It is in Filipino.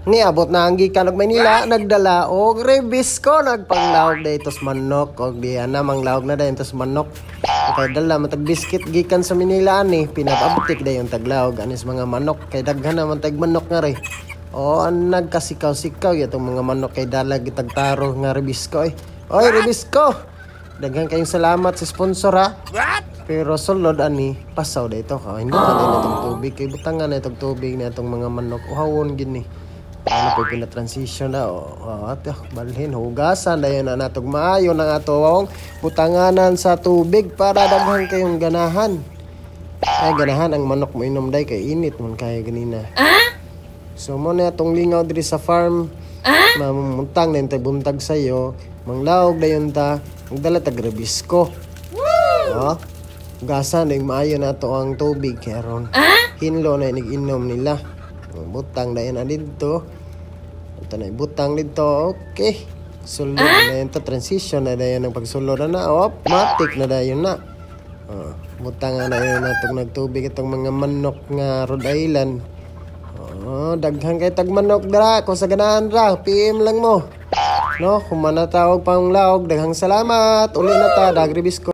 Niabot na ang gikan og Manila nagdala og rebisco nagpanglawog dayto sa manok og di ana manglawog na dayon sa manok. Kay dala matag biscuit gikan sa Manila ani pinababtik dayon taglawog anis mga manok kay daghan naman tag manok nga re. O ang nagkasikaw-sikaw yatong mga manok kay dala gitagtaro nga rebisco eh. Oy rebisco. Daghan kayong salamat sa sponsor ha. Pero sulod ani pasaw dayto ka. Hindi ka na itong tubig kay butangan na itong tubig na itong mga manok. Uhawon gini. Ano po pina-transition na ato balhin hugasan dayon na natog maayo nang atong butanganan sa tubig para daghan kayong ganahan. Ay ganahan ang manok mo inom day kay init man kay ganina. So mo na itong lingaw diri sa farm. Mamuntang na yung buntag sa'yo. Manglawog dayon ta. Magdala tag rebisco. Gasan na yung maayo na ito ang tubig karon. Hinlo na yung inom nila. Butang dayon na dito. Ito na yung butang dito. Okay. Sulod na yun to. Transition na dayon ang pagsulod na. Matik na dayon na. Butang na yun na itong nagtubig itong mga manok nga Rhode Island. Daghan kay tag manok dra. Kung sa ganahan dra, PM lang mo. No, kung manatawag pang lawog, daghang salamat. Uli na ta, dag rebisco.